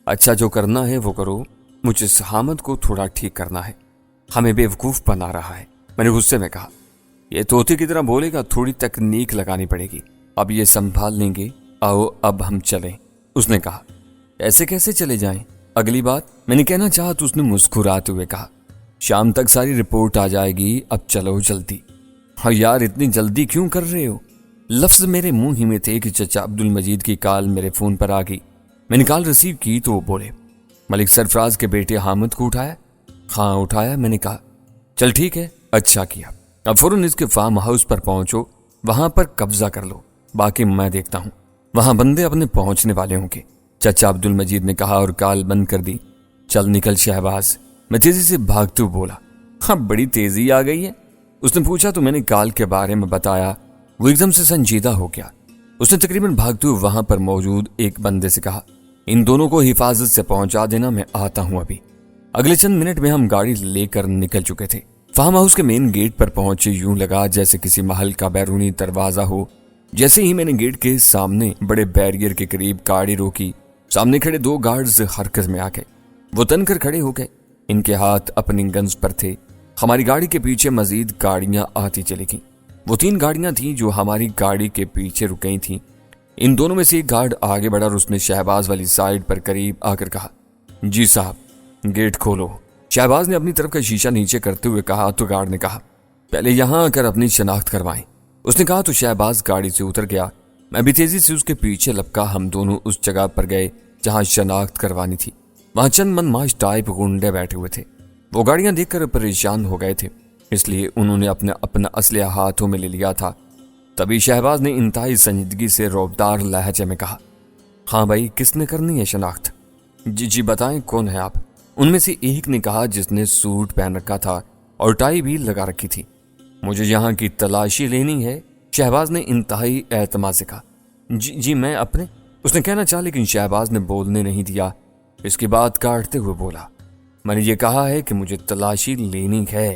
اچھا جو کرنا ہے وہ کرو، مجھے حامد کو تھوڑا ٹھیک کرنا ہے، ہمیں بیوقوف بنا رہا ہے۔ میں نے غصے میں کہا، یہ طوطے کی طرح بولے گا، تھوڑی تکنیک لگانی پڑے گی، اب یہ سنبھال لیں گے، آؤ اب ہم چلیں۔ اس نے کہا، ایسے کیسے چلے جائیں؟ اگلی بات میں نے کہنا چاہا تو اس نے مسکراتے ہوئے کہا، شام تک ساری رپورٹ آ جائے گی، اب چلو جلدی۔ ہاں یار اتنی جلدی کیوں کر رہے ہو؟ لفظ میرے منہ ہی میں تھے کہ چچا عبد المجید کی کال میرے فون پر آ گئی۔ میں نے کال ریسیو کی تو وہ بولے، ملک سرفراز کے بیٹے حامد کو اٹھایا؟ ہاں اٹھایا۔ میں نے کہا، چل ٹھیک ہے، اچھا کیا، اب فوراً اس کے فارم ہاؤس پر پہنچو، وہاں پر قبضہ کر لو، باقی میں دیکھتا ہوں، وہاں بندے اپنے پہنچنے والے ہوں گے۔ چچا عبد المجید نے کہا اور کال بند کر دی۔ چل نکل شہباز، میں تیزی سے بھاگتے ہوئے بولا۔ ہاں بڑی تیزی آ گئی ہے؟ اس نے پوچھا تو میں نے کال کے بارے میں بتایا۔ وہ ایک دم سے سنجیدہ ہو گیا۔ اس نے تقریباً بھاگتے ہوئے وہاں پر موجود ایک بندے سے کہا، ان دونوں کو حفاظت سے پہنچا دینا، میں آتا ہوں ابھی۔ اگلے چند منٹ میں ہم گاڑی لے کر نکل چکے تھے۔ فارم ہاؤس کے مین گیٹ پر پہنچے یوں لگا جیسے کسی محل کا بیرونی دروازہ ہو۔ جیسے ہی میں نے گیٹ کے سامنے بڑے بیریئر کے قریب گاڑی روکی، سامنے کھڑے دو گارڈز حرکت میں آ گئے۔ وہ تن کر کھڑے ہو گئے، ان کے ہاتھ اپنی گنز پر تھے۔ ہماری گاڑی کے پیچھے مزید گاڑیاں آتی چلی گئیں۔ وہ 3 گاڑیاں تھیں جو ہماری گاڑی کے پیچھے رک گئی تھیں۔ ان دونوں میں سے ایک گارڈ آگے بڑھا اور اس نے شہباز والی سائیڈ پر قریب آ کر کہا، جی صاحب گیٹ کھولو۔ شہباز نے اپنی طرف کا شیشہ نیچے کرتے ہوئے کہا تو گارڈ نے کہا، پہلے یہاں آ کر اپنی شناخت کروائیں۔ اس نے کہا تو شہباز گاڑی سے اتر گیا۔ میں بھی تیزی سے اس کے پیچھے لپکا۔ ہم دونوں اس جگہ پر گئے جہاں شناخت کروانی تھی۔ وہاں چند من ماش ٹائپ گنڈے بیٹھے ہوئے تھے۔ وہ گاڑیاں دیکھ کر پریشان ہو گئے تھے، اس لیے انہوں نے اپنا اسلحہ ہاتھوں میں لے لیا تھا۔ تبھی شہباز نے انتہائی سنجیدگی سے رعبدار لہجے میں کہا، ہاں بھائی کس نے کرنی ہے شناخت؟ جی بتائیں کون ہے آپ؟ ان میں سے ایک نے کہا جس نے سوٹ پہن رکھا تھا اور ٹائی بھی لگا رکھی تھی۔ مجھے یہاں کی تلاشی لینی ہے، شہباز نے انتہائی اعتماد سے کہا۔ جی میں اپنے، اس نے کہنا چاہا لیکن شہباز نے بولنے نہیں دیا۔ اس کی بات کاٹتے ہوئے بولا، میں نے یہ کہا ہے کہ مجھے تلاشی لینی ہے۔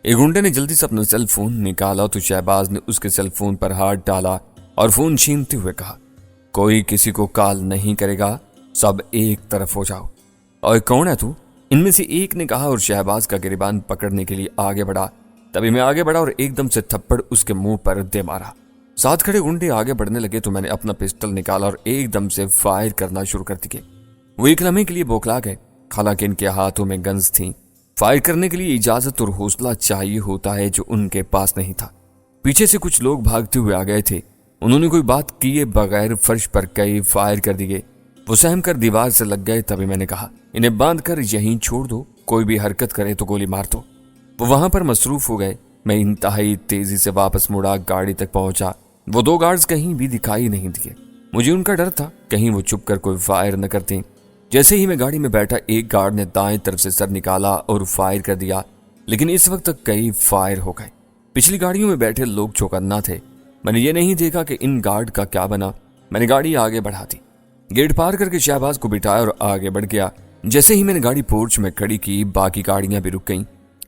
ایک گنڈے نے جلدی سے اپنا سیل فون نکالا تو شہباز نے اس کے سیل فون پر ہاتھ ڈالا اور فون چھینتے ہوئے کہا، کوئی کسی کو کال نہیں کرے گا، سب ایک طرف ہو جاؤ۔ اور کون ہے تو؟ ان میں سے ایک نے کہا اور شہباز کا گریبان پکڑنے کے لیے آگے بڑھا۔ تبھی میں آگے بڑھا اور ایک دم سے تھپڑ اس کے منہ پر دے مارا۔ ساتھ کھڑے گنڈے آگے بڑھنے لگے تو میں نے اپنا پسٹل نکالا اور ایک دم سے فائر کرنا شروع کر دیے۔ وہ ایک لمحے کے لیے بوکھلا گئے، حالانکہ ان کے ہاتھوں میں گنز تھیں۔ فائر کرنے کے لیے اجازت اور حوصلہ چاہیے ہوتا ہے جو ان کے پاس نہیں تھا۔ پیچھے سے کچھ لوگ بھاگتے ہوئے آ گئے تھے، انہوں نے کوئی بات کیے بغیر فرش پر کئی فائر کر دیے۔ وہ سہم کر دیوار سے لگ گئے۔ تبھی میں نے کہا، انہیں باندھ کر یہیں چھوڑ دو، کوئی بھی حرکت کرے تو گولی مار دو۔ وہ وہاں پر مصروف ہو گئے۔ میں انتہائی تیزی سے واپس مڑا، گاڑی تک پہنچا۔ وہ 2 گارڈز کہیں بھی دکھائی نہیں دیے۔ مجھے ان کا ڈر تھا کہیں وہ چھپ کر کوئی فائر نہ کرتے۔ جیسے ہی میں گاڑی میں بیٹھا ایک گارڈ نے دائیں طرف سے سر نکالا اور فائر کر دیا، لیکن اس وقت تک کئی فائر ہو گئے۔ پچھلی گاڑیوں میں بیٹھے لوگ چوکنا تھے۔ میں نے یہ نہیں دیکھا کہ ان گارڈ کا کیا بنا۔ میں نے گاڑی آگے بڑھا دی، گیٹ پار کر کے شہباز کو بٹھایا اور آگے بڑھ گیا۔ جیسے ہی میں نے گاڑی پورچ میں کھڑی کی، باقی گاڑیاں بھی رک گئیں۔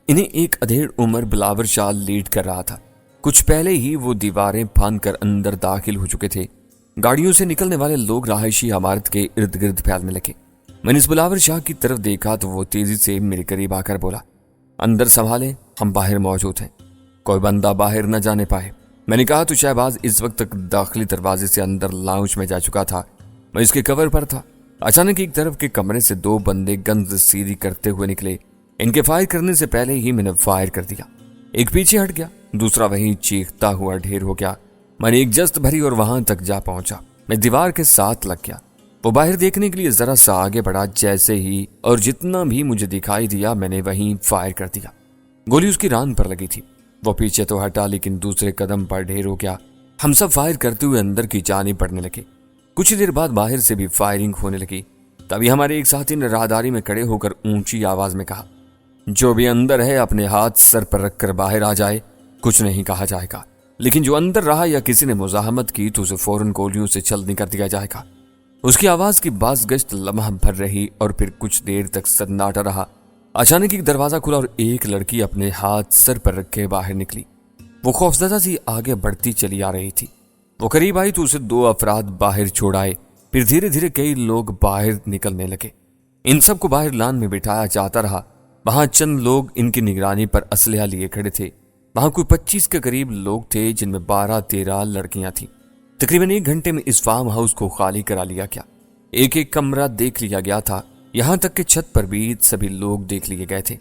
انہیں ایک ادھیڑ عمر بلاور شال لیڈ کر رہا تھا۔ کچھ پہلے ہی وہ دیواریں پھاند کر اندر داخل ہو چکے تھے۔ گاڑیوں سے نکلنے والے لوگ رہائشی عمارت کے ارد گرد پھیلنے لگے۔ میں نے اس بلاور شاہ کی طرف دیکھا تو وہ تیزی سے میرے قریب آ کر بولا، اندر سنبھالیں، ہم باہر موجود ہیں، کوئی بندہ باہر نہ جانے پائے۔ میں نے کہا تو شہباز اس وقت تک داخلی دروازے سے اندر لاؤنج میں جا چکا تھا۔ میں اس کے کور پر تھا۔ اچانک ایک طرف کے کمرے سے 2 بندے گنز سیدھی کرتے ہوئے نکلے۔ ان کے فائر کرنے سے پہلے ہی میں نے فائر کر دیا۔ ایک پیچھے ہٹ گیا، دوسرا وہیں چیختا ہوا ڈھیر ہو گیا۔ میں نے ایک جست بھری اور وہاں تک جا پہنچا۔ میں دیوار کے ساتھ لگ گیا۔ وہ باہر دیکھنے کے لیے ذرا سا آگے بڑھا، جیسے ہی اور جتنا بھی مجھے دکھائی دیا میں نے وہیں فائر کر دیا۔ گولی اس کی ران پر لگی تھی۔ وہ پیچھے تو ہٹا لیکن دوسرے قدم پر ڈھیر ہو گیا۔ ہم سب فائر کرتے ہوئے اندر کی جانب بڑھنے لگے۔ کچھ دیر بعد باہر سے بھی فائرنگ ہونے لگی۔ تبھی ہمارے ایک ساتھی نے راہداری میں کھڑے ہو کر اونچی آواز میں کہا، جو بھی اندر ہے اپنے ہاتھ سر پر رکھ کر باہر آ جائے، کچھ نہیں کہا جائے گا، لیکن جو اندر رہا یا کسی نے مزاحمت کی تو اسے فوراً گولیوں سے چھلنی کر دیا جائے گا۔ اس کی آواز کی باز گشت لمحہ بھر رہی اور پھر کچھ دیر تک سناٹا رہا۔ اچانک ایک دروازہ کھلا اور ایک لڑکی اپنے ہاتھ سر پر رکھے باہر نکلی۔ وہ خوفزدہ سی آگے بڑھتی چلی آ رہی تھی۔ وہ قریب آئی تو اسے 2 افراد باہر چھوڑ آئے۔ پھر دھیرے دھیرے کئی لوگ باہر نکلنے لگے۔ ان سب کو باہر لان میں بٹھایا جاتا رہا۔ وہاں چند لوگ ان کی نگرانی پر اسلحہ لیے کھڑے تھے۔ وہاں کوئی 25 کے قریب لوگ تھے، جن میں 12-13 لڑکیاں تھیں۔ تقریباً 1 گھنٹے میں اس فارم ہاؤس کو خالی کرا لیا گیا۔ ایک ایک کمرہ دیکھ لیا گیا تھا، یہاں تک کہ چھت پر بھی سبھی لوگ دیکھ لیے گئے تھے۔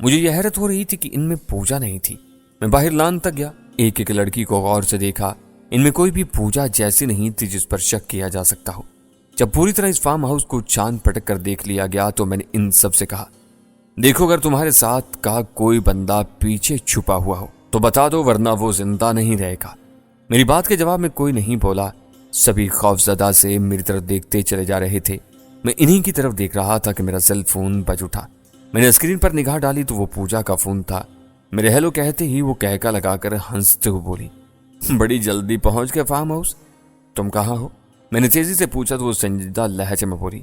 مجھے یہ حیرت ہو رہی تھی کہ ان میں پوجا نہیں تھی۔ میں باہر لان تک گیا، ایک ایک لڑکی کو غور سے دیکھا۔ ان میں کوئی بھی پوجا جیسی نہیں تھی جس پر شک کیا جا سکتا ہو۔ جب پوری طرح اس فارم ہاؤس کو چھان پٹک کر دیکھ لیا گیا تو میں نے ان سب سے کہا، دیکھو اگر تمہارے ساتھ کا کوئی بندہ پیچھے چھپا ہوا ہو تو بتا دو، ورنہ وہ زندہ نہیں رہے گا۔ میری بات کے جواب میں کوئی نہیں بولا۔ سبھی خوفزدہ سے میری طرف دیکھتے چلے جا رہے تھے۔ میں انہی کی طرف دیکھ رہا تھا کہ میرا سیل فون بج اٹھا۔ میں نے اسکرین پر نگاہ ڈالی تو وہ پوجا کا فون تھا۔ میرے ہیلو کہتے ہی وہ کہکا لگا کر ہنستے ہوئے بولی، بڑی جلدی پہنچ گئے فارم ہاؤس، تم کہاں ہو؟ میں نے تیزی سے پوچھا تو وہ سنجیدہ لہجے میں بولی،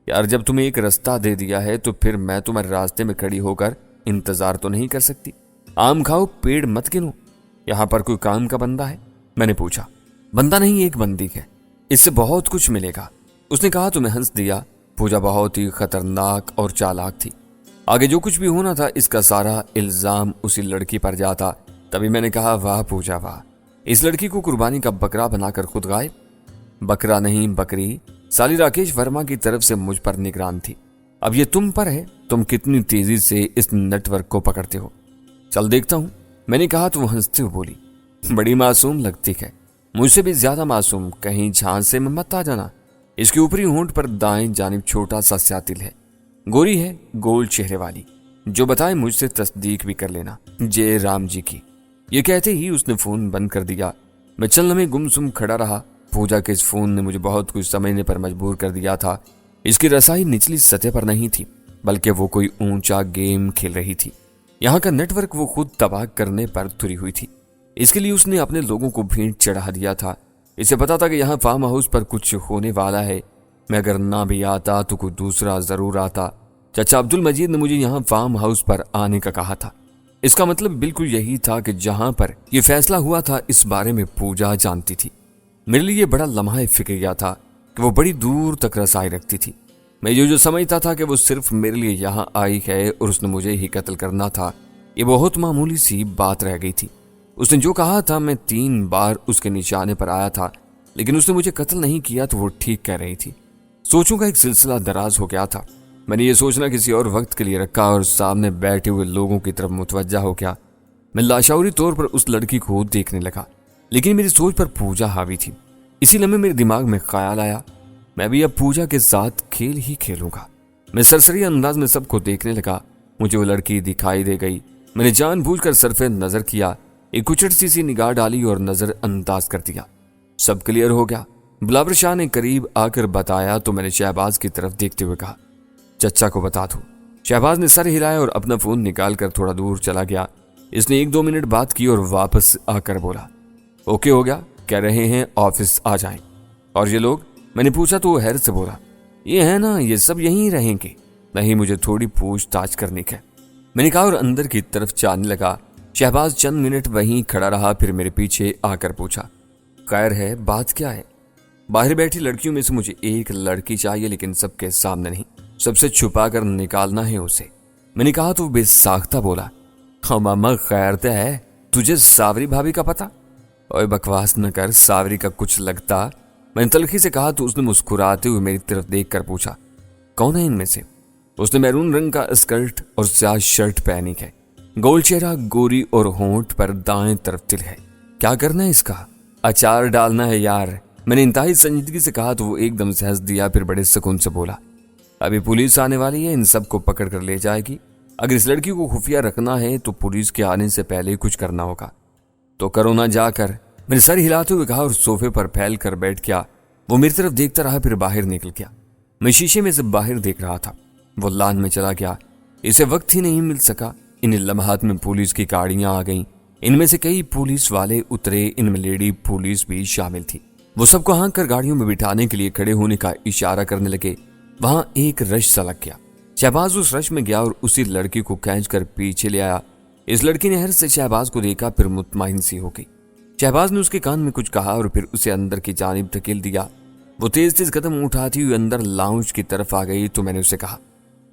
یار جب تمہیں ایک رستہ دے دیا ہے تو پھر میں تمہارے راستے میں کھڑی ہو کر انتظار تو نہیں کر سکتی۔ آم کھاؤ پیڑ مت گنو، یہاں پر کوئی کام کا بندہ ہے؟ میں نے پوچھا۔ بندہ نہیں، ایک بندی ہے، اس سے بہت کچھ ملے گا، اس نے کہا تو میں ہنس دیا۔ پوجا بہت ہی خطرناک اور چالاک تھی۔ آگے جو کچھ بھی ہونا تھا اس کا سارا الزام اسی لڑکی پر جاتا۔ تبھی میں نے کہا، واہ پوجا واہ، اس لڑکی کو قربانی کا بکرا بنا کر خود غائب۔ بکرا نہیں بکری سالی راکیش ورما کی طرف سے مجھ پر نگران تھی۔ اب یہ تم پر ہے، تم کتنی تیزی سے اس نیٹ ورک کو پکڑتے ہو، چل دیکھتا ہوں، میں نے کہا تو وہ ہنستے ہوئے بولی، بڑی معصوم لگتی ہے، مجھ سے بھی زیادہ معصوم، کہیں جھانسے میں مت آ جانا۔ اس کے اوپری ہونٹ پر دائیں جانب چھوٹا سا سیاہ تل ہے، گوری ہے، گول چہرے والی، جو بتائے مجھ سے تصدیق بھی کر لینا، جے رام جی کی۔ یہ کہتے ہی اس نے فون بند کر دیا۔ میں چند لمحے گمسم کھڑا رہا۔ پوجا کے اس فون نے مجھے بہت کچھ سمجھنے پر مجبور کر دیا تھا۔ اس کی رسائی نچلی سطح پر نہیں تھی، بلکہ وہ کوئی اونچا گیم کھیل رہی تھی۔ یہاں کا نیٹ ورک وہ خود تباہ کرنے پر تری ہوئی تھی۔ اس کے لیے اس نے اپنے لوگوں کو بھینٹ چڑھا دیا تھا۔ اسے پتا تھا کہ یہاں فارم ہاؤس پر کچھ ہونے والا ہے۔ میں اگر نہ بھی آتا تو کوئی دوسرا ضرور آتا۔ چچا عبد المجید نے مجھے یہاں فارم ہاؤس پر آنے کا کہا تھا۔ اس کا مطلب بالکل یہی تھا کہ جہاں پر یہ فیصلہ ہوا تھا اس بارے میں پوجا جانتی تھی۔ میرے لیے یہ بڑا لمحہ فکریہ تھا کہ وہ بڑی دور تک رسائی رکھتی تھی۔ میں جو سمجھتا تھا کہ وہ صرف میرے لیے یہاں آئی ہے اور اس نے مجھے ہی قتل کرنا تھا، یہ بہت معمولی سی بات رہ گئی تھی۔ اس نے جو کہا تھا، میں 3 بار اس کے نشانے پر آیا تھا، لیکن اس نے مجھے قتل نہیں کیا تو وہ ٹھیک کہہ رہی تھی۔ سوچوں کا ایک سلسلہ دراز ہو گیا تھا۔ میں نے یہ سوچنا کسی اور وقت کے لیے رکھا اور سامنے بیٹھے ہوئے لوگوں کی طرف متوجہ ہو گیا۔ میں لاشعوری طور پر اس لڑکی کو دیکھنے لگا، لیکن میری سوچ پر پوجا حاوی تھی۔ اسی لمحے میرے دماغ میں خیال آیا، میں بھی اب پوجا کے ساتھ کھیل ہی کھیلوں گا۔ میں سرسری انداز میں سب کو دیکھنے لگا۔ مجھے وہ لڑکی دکھائی دے گئی۔ میں نے جان بوجھ کر صرف نظر کیا، ایک کچڑ سی نگاہ ڈالی اور نظر انداز کر دیا۔ سب کلیئر ہو گیا۔ بلاور شاہ نے قریب آ کر بتایا تو میں نے شہباز کی طرف دیکھتے ہوئے کہا، چچا کو بتا دو۔ شہباز نے سر ہلایا اور اپنا فون نکال کر تھوڑا دور چلا گیا۔ اس نے 1-2 منٹ بات کی اور واپس آ کر بولا، اوکے ہو گیا، کہہ رہے ہیں آفس آ جائیں۔ اور یہ لوگ؟ میں نے پوچھا تو وہ حیرت سے بولا، یہ ہے نا، یہ سب یہیں رہیں گے، نہیں مجھے تھوڑی پوچھ تاچھ کرنے کا۔ میں نے کہا اور اندر کی طرف چلنے لگا۔ شہباز چند منٹ وہیں کھڑا رہا، پھر میرے پیچھے آ کر پوچھا، خیر ہے، بات کیا ہے؟ باہر بیٹھی لڑکیوں میں سے مجھے ایک لڑکی چاہیے، لیکن سب کے سامنے نہیں، سب سے چھپا کر نکالنا ہے اسے۔ میں نے کہا تو بے ساختہ بولا، ہاں ماما خیر تو ہے، تجھے ساوری بھابھی کا پتا؟ اوے بکواس نہ کر، ساوری کا کچھ لگتا۔ میں نے تلخی سے کہا تو اس نے مسکراتے ہوئے میری طرف دیکھ کر پوچھا، کون ہے ان میں سے؟ اس نے میرون رنگ کا اسکرٹ اور سیاہ شرٹ پہنی ہے، گول چہرہ، گوری اور ہونٹ پر دائیں طرف تل ہے۔ کیا کرنا ہے اس کا؟ اچار ڈالنا ہے یار۔ میں نے انتہائی سنجیدگی سے کہا تو وہ ایک دم سے ہنس دیا، پھر بڑے سکون سے بولا، ابھی پولیس آنے والی ہے، ان سب کو پکڑ کر لے جائے گی۔ اگر اس لڑکی کو خفیہ رکھنا ہے تو پولیس کے آنے سے پہلے کچھ کرنا ہوگا، تو کرو نہ جا کر۔ میں نے سر ہلاتے ہوئے کہا اور صوفے پر پھیل کر بیٹھ گیا۔ وہ میری طرف دیکھتا رہا، پھر باہر نکل گیا۔ میں شیشے میں سے باہر دیکھ رہا تھا۔ وہ لان میں چلا گیا۔ اسے وقت ہی نہیں مل سکا۔ ان لمحات میں پولیس کی گاڑیاں آ گئیں، ان میں سے کئی پولیس والے اترے، ان میں لیڈی پولیس بھی شامل تھی۔ وہ سب کو ہانک کر گاڑیوں میں بٹھانے کے لیے کھڑے ہونے کا اشارہ کرنے لگے۔ وہاں ایک رش سا لگ گیا۔ شہباز اس رش میں گیا اور اسی لڑکی کو کھینچ کر پیچھے لے آیا۔ اس لڑکی نے حیرت سے شہباز کو دیکھا، پھر مطمئن سی ہو گئی۔ شہباز نے اس کے کان میں کچھ کہا اور پھر اسے اندر کی جانب دھکیل دیا۔ وہ تیز قدم اٹھاتی ہوئی اندر لاؤنج کی طرف آ گئی تو میں نے اسے کہا،